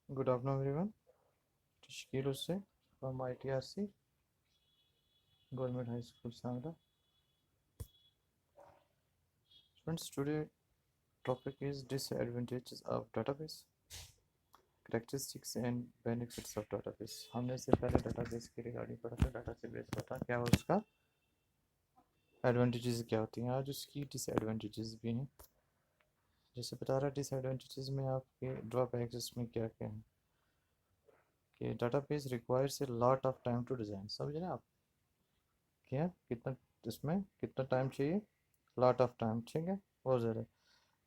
Good afternoon, everyone. Tashkil Hussain from ITRC, Government High School, Sangra. Friends, today topic is disadvantages of database, characteristics and benefits of database. हमने इससे पहले database की regarding पढ़ा था, database होता क्या है, उसका एडवांटेजेस क्या होती हैं। आज उसकी डिसएडवांटेजेस भी हैं। जैसे बता रहा डिसएडवांटेजेस में आपके ड्रॉबैक्स इसमें क्या क्या हैं कि database requires a lot of time to design। समझ रहे हैं आप क्या कितना इसमें कितना टाइम चाहिए, लॉट ऑफ टाइम, ठीक है, बहुत ज़्यादा।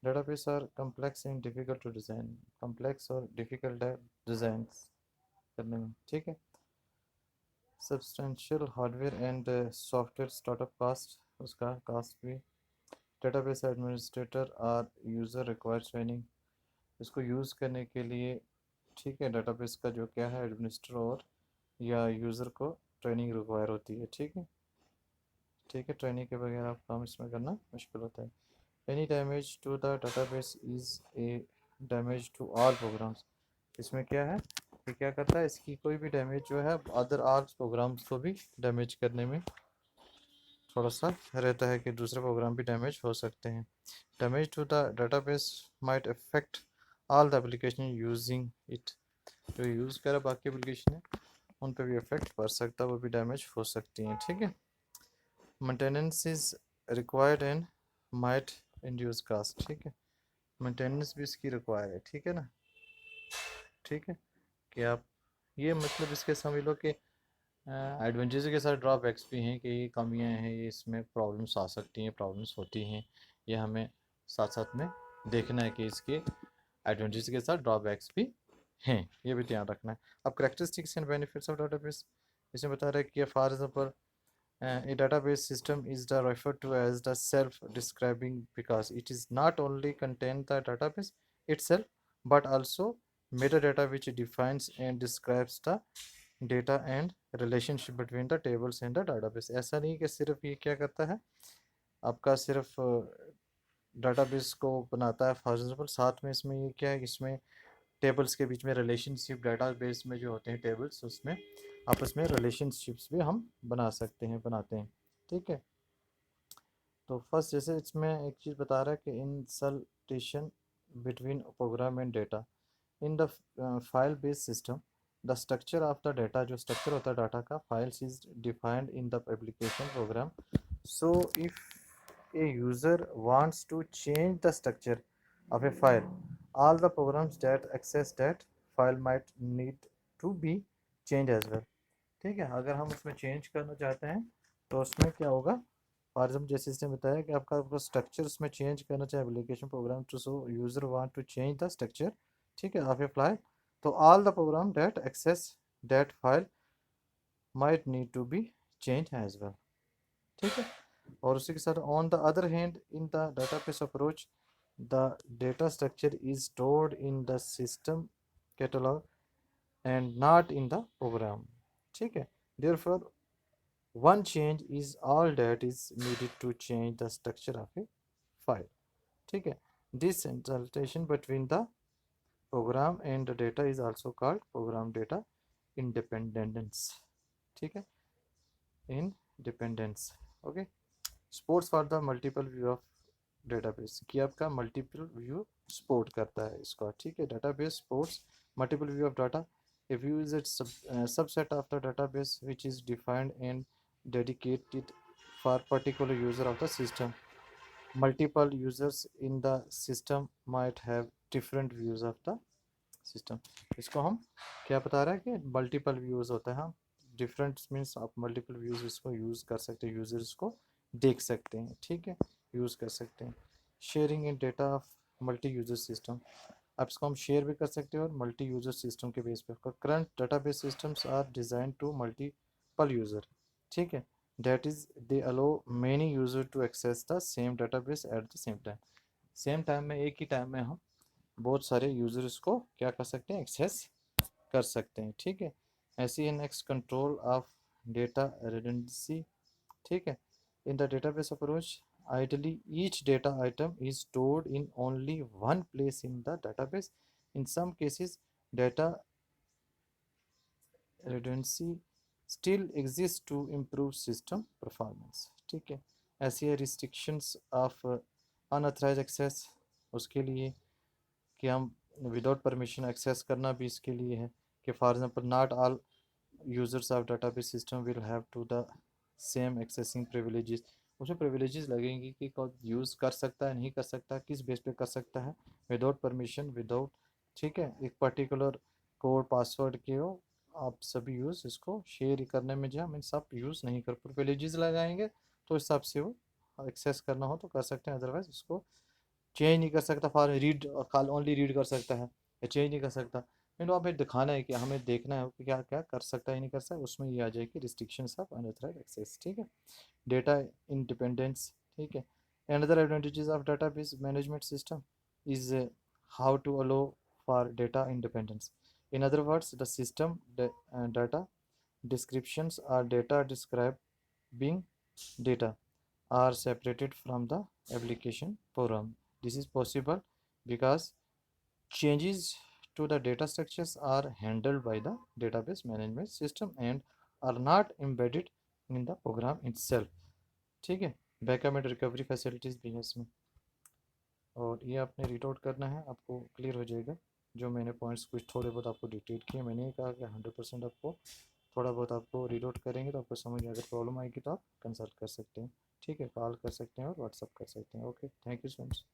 Database are complex and difficult to design, complex और डिफ़िकल्ट है डिज़ाइन करने में, ठीक है। Substantial hardware and software startup cost, उसका कास्ट भी। डेटाबेस एडमिनिस्ट्रेटर और यूज़र रिक्वायर ट्रेनिंग, इसको यूज़ करने के लिए, ठीक है, डेटाबेस का जो क्या है एडमिनिस्ट्रेटर और या यूज़र को ट्रेनिंग रिक्वायर होती है, ठीक है। ठीक है, ट्रेनिंग के बगैर आप काम इसमें करना मुश्किल होता है। Any damage to the database is a damage to all programs. इसमें क्या है, ये क्या करता है, इसकी कोई भी डैमेज जो है अदर ऑल प्रोग्राम्स को भी डैमेज करने में थोड़ा सा रहता है कि दूसरे प्रोग्राम भी डैमेज हो सकते हैं। Damage to the database might affect all the application using it. जो यूज़ करे बाकी एप्लीकेशन है उन पर भी इफेक्ट पड़ सकता है, वो भी डैमेज हो सकती हैं, ठीक है। Maintenance is required and might induce cost, ठीक है, मेंटेनेंस भी इसकी रिक्वायर है, ठीक है ना, ठीक है। कि आप ये मतलब इसके समझ लो कि एडवेंचर्स के साथ ड्रॉबैक्स भी हैं कि ये कमियां हैं, ये इसमें प्रॉब्लम्स आ सकती हैं, प्रॉब्लम्स होती हैं, ये हमें साथ साथ में देखना है कि इसके एडवेंचर्स के साथ ड्रॉबैक्स भी हैं, ये भी ध्यान रखना है। अब characteristics and benefits of database, इसमें बता रहा है कि for example a database system is the referred to as the self-describing because it is not only contain the database itself but also metadata which defines and describes the data and relationship between the tables and the database। ऐसा नहीं कि सिर्फ ये क्या करता है आपका सिर्फ डाटाबेस को बनाता है, फॉर एग्जाम्पल साथ में इसमें ये क्या है, इसमें टेबल्स के बीच में रिलेशनशिप, डाटाबेस में जो होते हैं टेबल्स उसमें आपस में रिलेशनशिप्स भी हम बना सकते हैं, बनाते हैं, ठीक है। तो फर्स्ट जैसे इसमें एक चीज़ बता रहा है कि insulation between program and data in the file based system, the structure of the data, जो स्ट्रक्चर होता है डाटा का, files is defined in the application program. So if a user wants to change the structure of a file, all the programs that access that file might need to be changed as well, ठीक है। अगर हम उसमें change करना चाहते हैं तो उसमें क्या होगा, फॉर एग्जाम्पल जैसे इसने बताया कि आपका स्ट्रक्चर उसमें चेंज करना चाहे application program to, so user want to change the structure, ठीक है, ऑफ ए फाइल, तो all the program that access that file might need to be change as well, ठीक है। और उसी के साथ on the other hand in the database approach the data structure is stored in the system catalog and not in the program, ठीक है। Therefore one change is all that is needed to change the structure of a file, ठीक है। This consultation between the program and the data is also called program data independence, ठीक है, independence, okay। Supports for the multiple view of database, कि आपका multiple view support करता है इसका, ठीक है। database supports multiple view of data। A view is a subset of the database which is defined and dedicated for particular user of the system। Multiple users in the system might have different views of the system। इसको हम क्या बता रहे हैं कि multiple views होता है, हम डिफरेंट मीन्स आप मल्टीपल व्यूज़ इसको यूज़ कर सकते हैं, यूज़र्स को देख सकते हैं, ठीक है, यूज़ कर सकते हैं। Sharing in data of multi user system, आप इसको हम शेयर भी कर सकते हैं और मल्टी यूज़र सिस्टम के बेस पे। Current database systems are design to multiple user, ठीक है, that is they allow many user to access the same database at the same time. Same time में, एक ही टाइम में हम बहुत सारे यूज़र्स को क्या कर सकते हैं, एक्सेस कर सकते हैं, ठीक है। ऐसी है next control of data redundancy, ठीक है। In the database approach ideally each data item is stored in only one place in the database। in some cases data redundancy still exists to improve system performance। ठीक है, ऐसी है restrictions of unauthorized access, उसके लिए कि हम without permission access करना भी इसके लिए है कि for example not all users of database system will have to the same accessing privileges. उसमें प्रिविलेजेस लगेंगी कि कौन यूज़ कर सकता है, नहीं कर सकता, किस बेस पे कर सकता है, विदाउट परमिशन, विदाउट, ठीक है, एक पर्टिकुलर कोड पासवर्ड के हो आप सभी यूज़ इसको शेयर करने में जो हम इन सब यूज़ नहीं कर, प्रिविलेजेस लगाएंगे तो इस हिसाब से वो एक्सेस करना हो तो कर सकते हैं, अदरवाइज उसको चेंज नहीं कर सकता। For read call only read कर सकता है या चेंज नहीं कर सकता। तो हमें दिखाना है कि हमें देखना है कि क्या क्या कर सकता है नहीं कर सकता, उसमें ये आ जाएगी रिस्ट्रिक्शंस ऑफ अनऑथराइज्ड एक्सेस। ठीक है, डेटा इंडिपेंडेंस। ठीक है, another advantages of database management system is how to allow for data independence। In other words, the system data descriptions or data describing data are separated from the application program। This is possible because changes to the data structures are handled by the database management system and are not embedded in the program itself। ठीक है, backup and recovery facilities भी है इसमें, और ये आपने read out करना है, आपको क्लियर हो जाएगा। जो मैंने पॉइंट्स कुछ थोड़े बहुत आपको डिटेल किए, मैंने ये कहा कि 100% आपको थोड़ा बहुत आपको रीड आउट करेंगे तो आपको समझ में, अगर प्रॉब्लम आएगी तो आप कंसल्ट कर सकते हैं। ठीक है, कॉल कर सकते हैं और व्हाट्सअप कर सकते हैं। Okay, thank you so much.